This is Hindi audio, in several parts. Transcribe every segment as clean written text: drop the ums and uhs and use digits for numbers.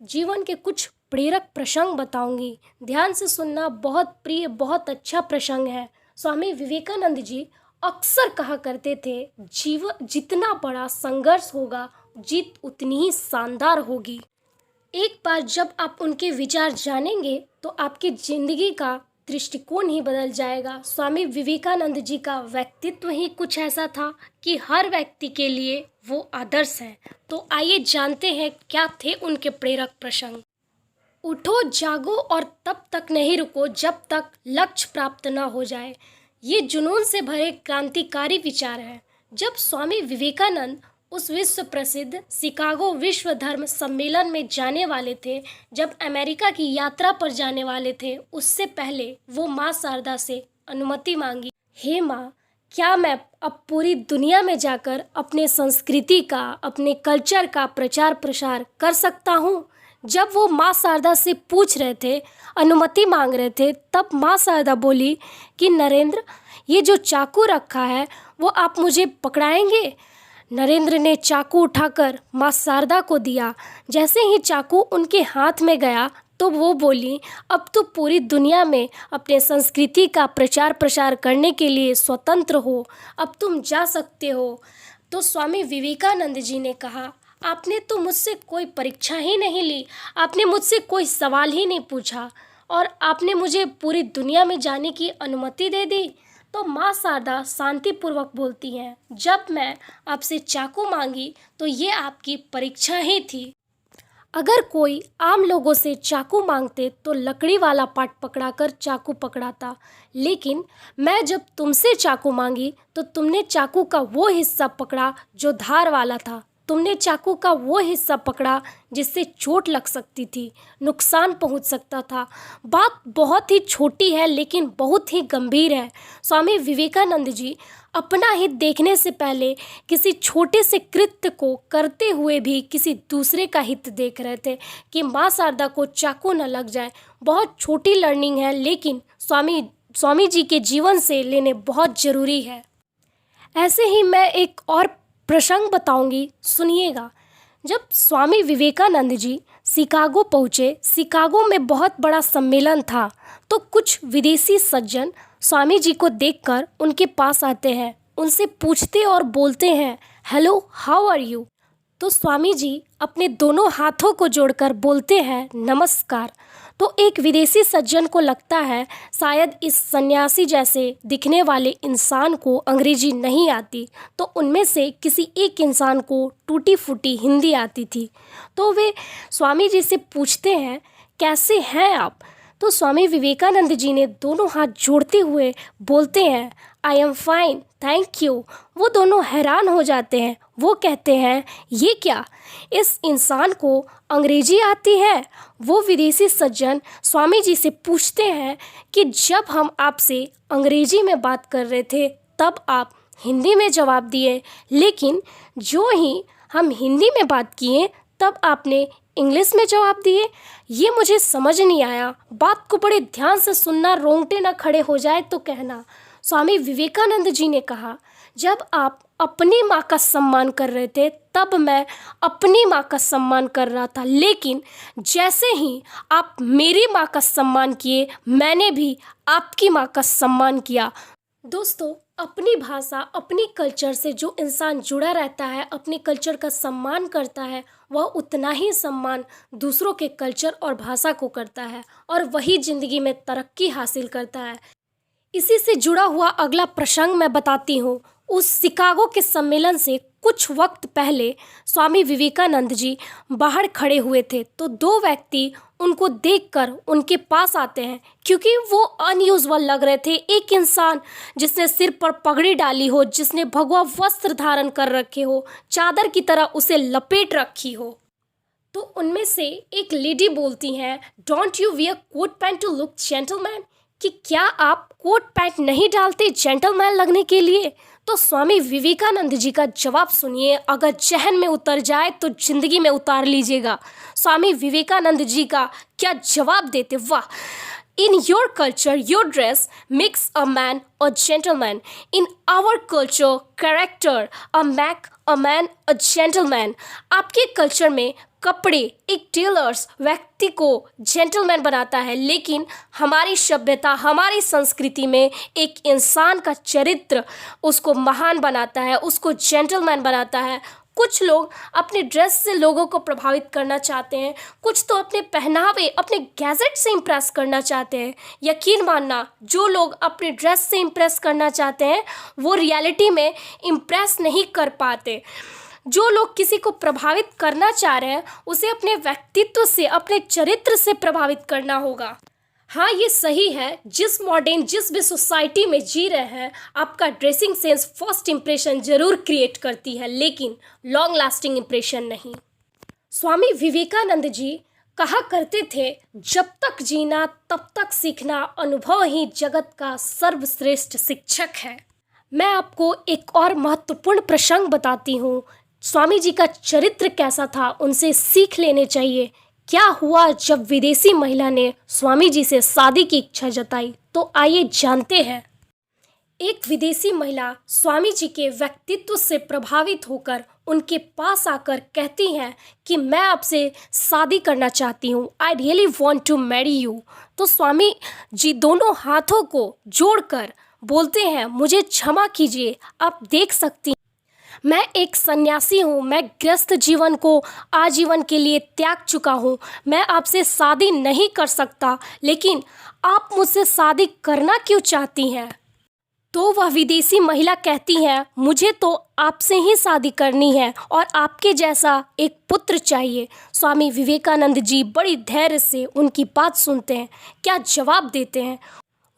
जीवन के कुछ प्रेरक प्रसंग बताऊंगी। ध्यान से सुनना, बहुत प्रिय, बहुत अच्छा प्रसंग है। स्वामी विवेकानंद जी अक्सर कहा करते थे, जीवन जितना बड़ा संघर्ष होगा, जीत उतनी ही शानदार होगी। एक बार जब आप उनके विचार जानेंगे तो आपकी जिंदगी का दृष्टिकोण ही बदल जाएगा। स्वामी विवेकानंद जी का व्यक्तित्व ही कुछ ऐसा था कि हर व्यक्ति के लिए वो आदर्श है। तो आइए जानते हैं क्या थे उनके प्रेरक प्रसंग। उठो, जागो और तब तक नहीं रुको जब तक लक्ष्य प्राप्त न हो जाए। ये जुनून से भरे क्रांतिकारी विचार है। जब स्वामी विवेकानंद उस विश्व प्रसिद्ध शिकागो विश्व धर्म सम्मेलन में जाने वाले थे, जब अमेरिका की यात्रा पर जाने वाले थे, उससे पहले वो माँ शारदा से अनुमति मांगी। हे माँ, क्या मैं अब पूरी दुनिया में जाकर अपने संस्कृति का, अपने कल्चर का प्रचार प्रसार कर सकता हूँ? जब वो माँ शारदा से पूछ रहे थे, अनुमति मांग रहे थे, तब माँ शारदा बोली कि नरेंद्र, ये जो चाकू रखा है वो आप मुझे पकड़ाएंगे? नरेंद्र ने चाकू उठाकर माँ शारदा को दिया। जैसे ही चाकू उनके हाथ में गया तो वो बोली, अब तो पूरी दुनिया में अपने संस्कृति का प्रचार प्रसार करने के लिए स्वतंत्र हो, अब तुम जा सकते हो। तो स्वामी विवेकानंद जी ने कहा, आपने तो मुझसे कोई परीक्षा ही नहीं ली, आपने मुझसे कोई सवाल ही नहीं पूछा और आपने मुझे पूरी दुनिया में जाने की अनुमति दे दी। तो माँ शारदा शांतिपूर्वक बोलती हैं, जब मैं आपसे चाकू मांगी तो ये आपकी परीक्षा ही थी। अगर कोई आम लोगों से चाकू मांगते तो लकड़ी वाला पार्ट पकड़ाकर चाकू पकड़ाता, लेकिन मैं जब तुमसे चाकू मांगी तो तुमने चाकू का वो हिस्सा पकड़ा जो धार वाला था। तुमने चाकू का वो हिस्सा पकड़ा जिससे चोट लग सकती थी, नुकसान पहुंच सकता था। बात बहुत ही छोटी है लेकिन बहुत ही गंभीर है। स्वामी विवेकानंद जी अपना हित देखने से पहले किसी छोटे से कृत्य को करते हुए भी किसी दूसरे का हित देख रहे थे कि माँ शारदा को चाकू न लग जाए। बहुत छोटी लर्निंग है लेकिन स्वामी जी के जीवन से लेने बहुत ज़रूरी है। ऐसे ही मैं एक और प्रसंग बताऊंगी, सुनिएगा। जब स्वामी विवेकानंद जी शिकागो पहुँचे, शिकागो में बहुत बड़ा सम्मेलन था, तो कुछ विदेशी सज्जन स्वामी जी को देखकर उनके पास आते हैं, उनसे पूछते और बोलते हैं, हेलो, हाउ आर यू? तो स्वामी जी अपने दोनों हाथों को जोड़कर बोलते हैं, नमस्कार। तो एक विदेशी सज्जन को लगता है शायद इस सन्यासी जैसे दिखने वाले इंसान को अंग्रेजी नहीं आती, तो उनमें से किसी एक इंसान को टूटी फूटी हिंदी आती थी। तो वे स्वामी जी से पूछते हैं, कैसे हैं आप? तो स्वामी विवेकानंद जी ने दोनों हाथ जोड़ते हुए बोलते हैं, I am fine, thank you. वो दोनों हैरान हो जाते हैं। वो कहते हैं, ये क्या, इस इंसान को अंग्रेजी आती है? वो विदेशी सज्जन स्वामी जी से पूछते हैं कि जब हम आपसे अंग्रेजी में बात कर रहे थे तब आप हिंदी में जवाब दिए, लेकिन जो ही हम हिंदी में बात किए तब आपने इंग्लिश में जवाब दिए। ये मुझे समझ नहीं आया। बात को बड़े ध्यान से सुनना, रोंगटे ना खड़े हो जाए तो कहना। स्वामी विवेकानंद जी ने कहा, जब आप अपनी माँ का सम्मान कर रहे थे तब मैं अपनी माँ का सम्मान कर रहा था, लेकिन जैसे ही आप मेरी माँ का सम्मान किए, मैंने भी आपकी माँ का सम्मान किया। दोस्तों, अपनी भाषा, अपनी कल्चर से जो इंसान जुड़ा रहता है, अपने कल्चर का सम्मान करता है, वह उतना ही सम्मान दूसरों के कल्चर और भाषा को करता है और वही ज़िंदगी में तरक्की हासिल करता है। इसी से जुड़ा हुआ अगला प्रसंग मैं बताती हूँ। उस शिकागो के सम्मेलन से कुछ वक्त पहले स्वामी विवेकानंद जी बाहर खड़े हुए थे, तो दो व्यक्ति उनको देखकर उनके पास आते हैं, क्योंकि वो अनयूजुअल लग रहे थे। एक इंसान जिसने सिर पर पगड़ी डाली हो, जिसने भगवा वस्त्र धारण कर रखे हो, चादर की तरह उसे लपेट रखी हो। तो उनमें से एक लेडी बोलती हैं, don't you wear coat pant to look gentleman? कि क्या आप कोट पैंट नहीं डालते जेंटलमैन लगने के लिए? तो स्वामी विवेकानंद जी का जवाब सुनिए, अगर जहन में उतर जाए तो जिंदगी में उतार लीजिएगा। स्वामी विवेकानंद जी का क्या जवाब देते, वाह! In your culture, your dress makes a man a gentleman. In our culture, character make a man a gentleman. आपके कल्चर में कपड़े, एक टेलर्स व्यक्ति को जेंटलमैन बनाता है, लेकिन हमारी सभ्यता, हमारी संस्कृति में एक इंसान का चरित्र उसको महान बनाता है, उसको जेंटलमैन बनाता है। कुछ लोग अपने ड्रेस से लोगों को प्रभावित करना चाहते हैं, कुछ तो अपने पहनावे, अपने गैजेट से इम्प्रेस करना चाहते हैं। यकीन मानना, जो लोग अपने ड्रेस से इम्प्रेस करना चाहते हैं वो रियलिटी में इम्प्रेस नहीं कर पाते। जो लोग किसी को प्रभावित करना चाह रहे हैं उसे अपने व्यक्तित्व से, अपने चरित्र से प्रभावित करना होगा। हाँ, ये सही है, जिस भी सोसाइटी में जी रहे हैं, आपका ड्रेसिंग सेंस फर्स्ट इम्प्रेशन जरूर क्रिएट करती है, लेकिन लॉन्ग लास्टिंग इम्प्रेशन नहीं। स्वामी विवेकानंद जी कहा करते थे, जब तक जीना तब तक सीखना, अनुभव ही जगत का सर्वश्रेष्ठ शिक्षक है। मैं आपको एक और महत्वपूर्ण प्रसंग बताती हूँ। स्वामी जी का चरित्र कैसा था, उनसे सीख लेने चाहिए। क्या हुआ जब विदेशी महिला ने स्वामी जी से शादी की इच्छा जताई, तो आइए जानते हैं। एक विदेशी महिला स्वामी जी के व्यक्तित्व से प्रभावित होकर उनके पास आकर कहती हैं कि मैं आपसे शादी करना चाहती हूँ, I really want to marry you. तो स्वामी जी दोनों हाथों को जोड़कर बोलते हैं, मुझे क्षमा कीजिए, आप देख सकती हैं मैं एक सन्यासी हूँ, मैं गृहस्थ जीवन को आजीवन के लिए त्याग चुका हूँ, मैं आपसे शादी नहीं कर सकता, लेकिन आप मुझसे शादी करना क्यों चाहती हैं? तो वह विदेशी महिला कहती है, मुझे तो आपसे ही शादी करनी है और आपके जैसा एक पुत्र चाहिए। स्वामी विवेकानंद जी बड़ी धैर्य से उनकी बात सुनते हैं। क्या जवाब देते हैं?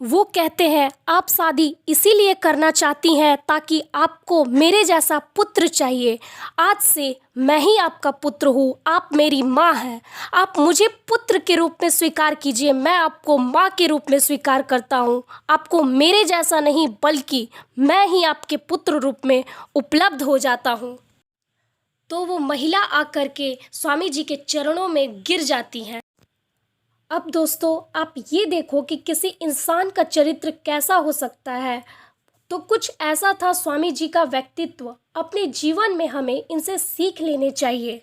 वो कहते हैं, आप शादी इसीलिए करना चाहती हैं ताकि आपको मेरे जैसा पुत्र चाहिए। आज से मैं ही आपका पुत्र हूँ, आप मेरी माँ हैं। आप मुझे पुत्र के रूप में स्वीकार कीजिए, मैं आपको माँ के रूप में स्वीकार करता हूँ। आपको मेरे जैसा नहीं बल्कि मैं ही आपके पुत्र रूप में उपलब्ध हो जाता हूँ। तो वो महिला आकर के स्वामी जी के चरणों में गिर जाती हैं। अब दोस्तों, आप ये देखो कि किसी इंसान का चरित्र कैसा हो सकता है। तो कुछ ऐसा था स्वामी जी का व्यक्तित्व। अपने जीवन में हमें इनसे सीख लेने चाहिए।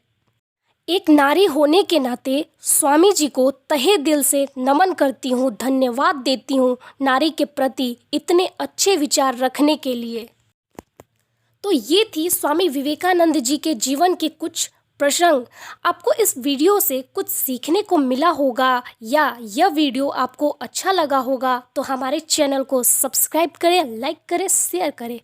एक नारी होने के नाते स्वामी जी को तहे दिल से नमन करती हूँ, धन्यवाद देती हूँ नारी के प्रति इतने अच्छे विचार रखने के लिए। तो ये थी स्वामी विवेकानंद जी के जीवन के कुछ प्रसंग। आपको इस वीडियो से कुछ सीखने को मिला होगा या यह वीडियो आपको अच्छा लगा होगा तो हमारे चैनल को सब्सक्राइब करें, लाइक करें, शेयर करें।